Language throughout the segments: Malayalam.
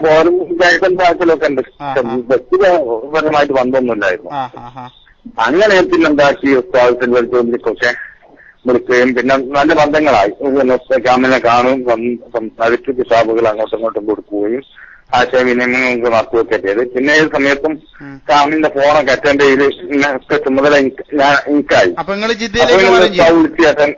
പോലും ജയസന്താക്കലൊക്കെ ഉണ്ട്. വ്യക്തിപരമായിട്ട് ബന്ധമൊന്നുമില്ലായിരുന്നു. അങ്ങനെ പിന്നെന്താക്കി ഉസ്താദത്തിന്റെ അടുത്തൊക്കെ വിളിക്കുകയും പിന്നെ നല്ല ബന്ധങ്ങളായി. കാമിനെ കാണും, സംസാരിച്ച് കിതാബുകൾ അങ്ങോട്ടും ഇങ്ങോട്ടും കൊടുക്കുകയും ആശയവിനിമയം നടത്തുകയൊക്കെ ചെയ്ത്. പിന്നെ ഏത് സമയത്തും കാമിന്റെ ഫോണൊക്കെ അറ്റൻഡ് ചെയ്ത് ഒക്കെ ചുമതല എനിക്കായി. വിളിച്ചേട്ടൻ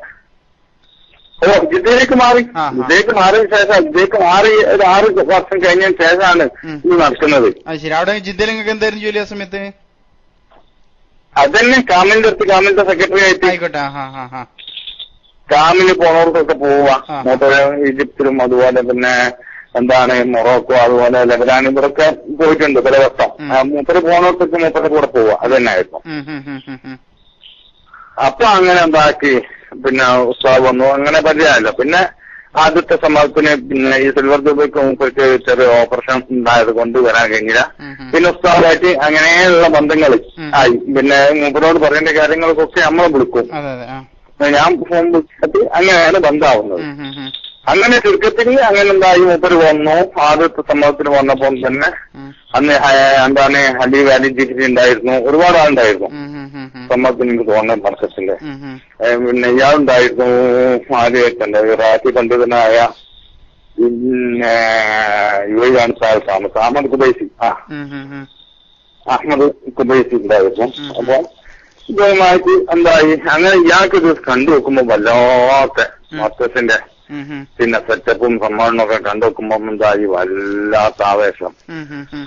ജിദ്ദയിലേക്ക് മാറി. ജിദ്ദയിലേക്ക് മാറിയ ശേഷം ജിദ്ദയിലേക്ക് മാറി ഒരു 6 വർഷം കഴിഞ്ഞതിന് ശേഷമാണ് ഇത് നടക്കുന്നത്. അതന്നെ കാമിന്റെ അടുത്ത് കാമിന്റെ സെക്രട്ടറി ആയിട്ട് കാമിന് പോണവർക്കൊക്കെ പോവുക. ഈജിപ്തിലും അതുപോലെ പിന്നെ എന്താണ് മൊറോക്കോ അതുപോലെ ലെബനാൻ ഇവിടൊക്കെ പോയിട്ടുണ്ട് പല വർഷം. മൂപ്പര് പോണവർക്കൊക്കെ മൂപ്പരുടെ കൂടെ പോവുക. അത് തന്നെ ആയിരുന്നു. അപ്പൊ അങ്ങനെ എന്താക്കി പിന്നെ ഉസ്താദ് വന്നു. അങ്ങനെ പരിചയമല്ല. പിന്നെ ആദ്യത്തെ സമ്മതത്തിന് പിന്നെ ഈ സിൽവർ ജൂബിലിക്ക് മൂപ്പർക്ക് ചെറിയ ഓപ്പറേഷൻ ഉണ്ടായത് കൊണ്ട് വരാൻ കഴിഞ്ഞില്ല. പിന്നെ ഉസ്താദായിട്ട് അങ്ങനെയുള്ള ബന്ധങ്ങൾ ആയി. പിന്നെ മൂപ്പരോട് പറയേണ്ട കാര്യങ്ങൾക്കൊക്കെ നമ്മളെ വിളിക്കും. ഞാൻ ഫോൺ വിളിച്ചിട്ട് അങ്ങനെയാണ് ബന്ധമാവുന്നത്. അങ്ങനെ ചുരുക്കത്തിൽ അങ്ങനെ എന്തായി മൂപ്പര് വന്നു. ആദ്യത്തെ സമ്മതത്തിന് വന്നപ്പോൾ തന്നെ അന്ന് എന്താണ് അലി വാലി ജിറ്റി ഉണ്ടായിരുന്നു. ഒരുപാട് ആളുണ്ടായിരുന്നു സമ്മതത്തിന്. എനിക്ക് തോന്നുന്നത് മർക്കത്തിന്റെ പിന്നെ ഇയാളുണ്ടായിരുന്നു. ആദ്യമായിട്ടുണ്ട് റാത്തി പണ്ഡിതനായ പിന്നെ യുവയാണ് താമസം അഹമ്മദ് ഖുബൈസി. അഹമ്മദ് ഖുബൈസി ഉണ്ടായിരുന്നു. അപ്പൊ ഇതുമായിട്ട് എന്തായി അങ്ങനെ ഇയാൾക്ക് ഇത് കണ്ടു വെക്കുമ്പോ വല്ലാത്ത മർക്കത്തിന്റെ പിന്നെ സെറ്റപ്പും സമ്മാനമൊക്കെ കണ്ടുവെക്കുമ്പോ എന്തായി വല്ലാത്ത ആവേശം.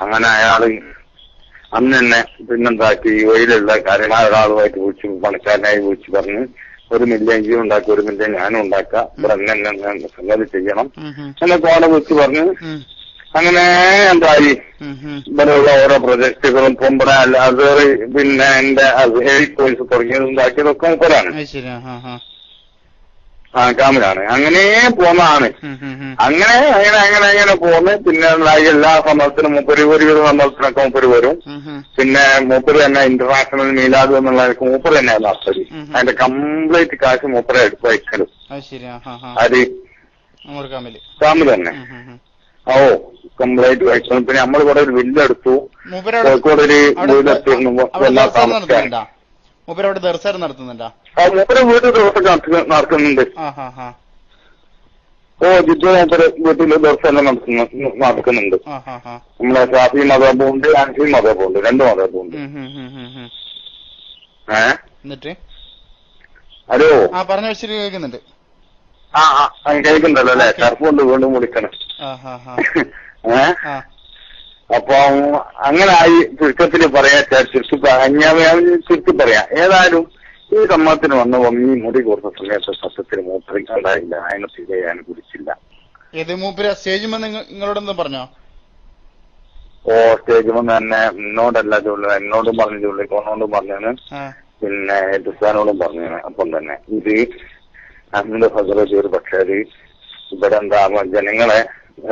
അങ്ങനെ അയാള് അന്ന് തന്നെ പിന്നെന്താക്കി യുഎയിലുള്ള കാര്യമായ ഒരാളുമായിട്ട് വിളിച്ചു, പണിക്കാരനായി വിളിച്ചു പറഞ്ഞ് 1 മില്യൺ ജീവൻ ഉണ്ടാക്കി, 1 മില്യൺ ഞാനും ഉണ്ടാക്കാം, ഇവിടെ എന്നെ സംഗതി ചെയ്യണം എന്നൊക്കെ അവിടെ വിളിച്ചു പറഞ്ഞ് അങ്ങനെ എന്തായി ഇവിടെയുള്ള ഓരോ പ്രൊജക്ടുകളും പൊമ്പറ അല്ലാതെ പിന്നെ എന്റെ കോഴ്സ് തുടങ്ങിയതും ഉണ്ടാക്കിയതൊക്കെ മുപ്പരാണ്. കാമിലാണ്. അങ്ങനെ പോന്നതാണ്. അങ്ങനെ അങ്ങനെ അങ്ങനെ അങ്ങനെ പോന്ന് പിന്നെ എല്ലാ സമ്മതത്തിനും മൂപ്പര് ഒരു സമ്മതത്തിനൊക്കെ മൂപ്പര് വരും. പിന്നെ മൂപ്പര് തന്നെ ഇന്റർനാഷണൽ മീലാദ് എന്നുള്ളതൊക്കെ മൂപ്പര് തന്നെയാണ് നടത്തല്. അതിന്റെ കംപ്ലീറ്റ് കാശ് മൂപ്പരെ എടുത്ത് വയ്ക്കലും. അത് കാമിൽ തന്നെ. ഓ കംപ്ലീറ്റ് വയ്ക്കണം. പിന്നെ നമ്മളിവിടെ ഒരു വില്ലെടുത്തു. കോഴിക്കോട് ഒരു വീടെടുത്തിരുന്നു. മൂപ്പര് വീട്ടിൽ ദിവസം നടക്കുന്നുണ്ട്. ഓ ജിദ്ദ മൂപ്പര് വീട്ടില് ദർശനം നടക്കുന്നുണ്ട്. നമ്മളെ ഷാഫി മദബുണ്ട്, അൻഫി മദബുണ്ട്, 2 മദബുണ്ട്. ഹലോ പറഞ്ഞു വെച്ചിട്ട് കേൾക്കുന്നുണ്ട്. കേൾക്കുന്നുണ്ടല്ലോ അല്ലെ? കറുപ്പുണ്ട് വീണ്ടും വിളിക്കണം. അപ്പൊ അങ്ങനെ ആയി. ചുരുക്കത്തിന് പറയാ ചുരുക്കി പറയാം. ഏതായാലും ഈ സമ്മതത്തിന് വന്നപ്പോ ഈ മുടി കൊടുത്ത സമയത്ത് സത്യത്തിന് മൂപ്പര് ഉണ്ടായില്ല. അതിനെ ചെയ്യാൻ കുടിച്ചില്ല. നിങ്ങളോടൊന്നും പറഞ്ഞോ? ഓ സ്റ്റേജ് വന്ന് തന്നെ എന്നോടല്ല ചൊല്ലു, എന്നോടും പറഞ്ഞു, ചൊല്ലിക്കോണോണ്ടും പറഞ്ഞാണ്, പിന്നെ ഡിസാനോടും പറഞ്ഞാണ്. അപ്പം തന്നെ ഇത് അഹമ്മദ് ഹസറത്ത് ഒരു പക്ഷേ ഇവിടെ എന്താ ജനങ്ങളെ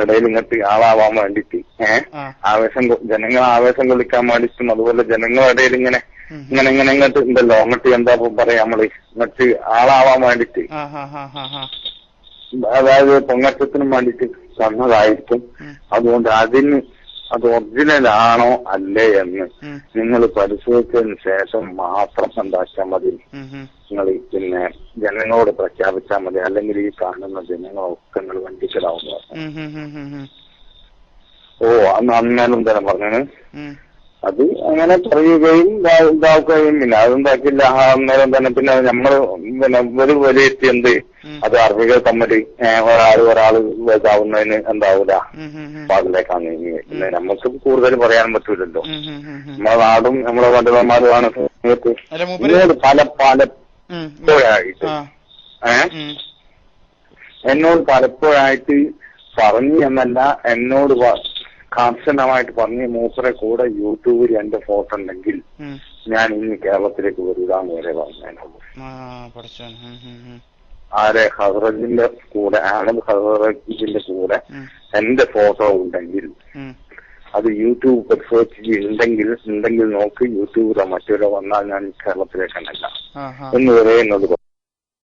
ഇടയിൽ ഇങ്ങോട്ട് ആളാവാൻ വേണ്ടിട്ട് ജനങ്ങളെ ആവേശം കൊള്ളിക്കാൻ വേണ്ടിട്ടും അതുപോലെ ജനങ്ങളുടെ ഇടയിൽ ഇങ്ങനെ ഇങ്ങനെ ഇങ്ങനെ ഇങ്ങോട്ട് ഉണ്ടല്ലോ, അങ്ങോട്ട് എന്താ പറയാ നമ്മള് ഇങ്ങോട്ട് ആളാവാൻ വേണ്ടിട്ട്, അതായത് പൊങ്ങച്ചത്തിനും വേണ്ടിട്ട് തന്നതായിരിക്കും. അതുകൊണ്ട് അത് ഒറിജിനൽ ആണോ അല്ലേ എന്ന് നിങ്ങൾ പരിശോധിച്ചതിന് ശേഷം മാത്രം എന്താക്കിയാൽ മതി. നിങ്ങൾ പിന്നെ ജനങ്ങളോട് പ്രഖ്യാപിച്ചാൽ മതി. അല്ലെങ്കിൽ ഈ കാണുന്ന ജനങ്ങളൊക്കെ നിങ്ങൾ വഞ്ചിക്കലാവുന്നു. ഓ അന്നേരം തന്നെ പറഞ്ഞാണ്. അത് അങ്ങനെ പറയുകയും ഇതാക്കുകയും പിന്നെ അതെന്താക്കില്ല. അന്നേരം തന്നെ പിന്നെ നമ്മള് പിന്നെ ഒരു വിലയിരുത്തി എന്ത് അത് അറിവുകൾ തമ്മിൽ ഒരാള് ഇതാവുന്നതിന് എന്താവൂല പാടിലേക്കാണ്. പിന്നെ നമുക്ക് കൂടുതൽ പറയാൻ പറ്റൂലല്ലോ. നമ്മളെ നാടും നമ്മളെ പണ്ഡിതന്മാരുമാണ് പലപ്പോഴായിട്ട് എന്നോട് പലപ്പോഴായിട്ട് പറഞ്ഞു എന്നല്ല, എന്നോട് കർശനമായിട്ട് പറഞ്ഞ് മൂപ്പരെ കൂടെ യൂട്യൂബിൽ എന്റെ ഫോട്ടോ ഉണ്ടെങ്കിൽ ഞാൻ ഇനി കേരളത്തിലേക്ക് വരില്ലാന്ന് വരെ പറഞ്ഞതിനുള്ളൂ. ആരെ ഹസ്രജിന്റെ കൂടെ, ആനന്ദ് ഹസ്രജിന്റെ കൂടെ എന്റെ ഫോട്ടോ ഉണ്ടെങ്കിൽ അത് യൂട്യൂബ് പരിശോധിച്ച് ഉണ്ടെങ്കിൽ നോക്ക്, യൂട്യൂബിലോ മറ്റോ വന്നാൽ ഞാൻ കേരളത്തിലേക്കല്ല എന്ന് വരെ എന്നോട്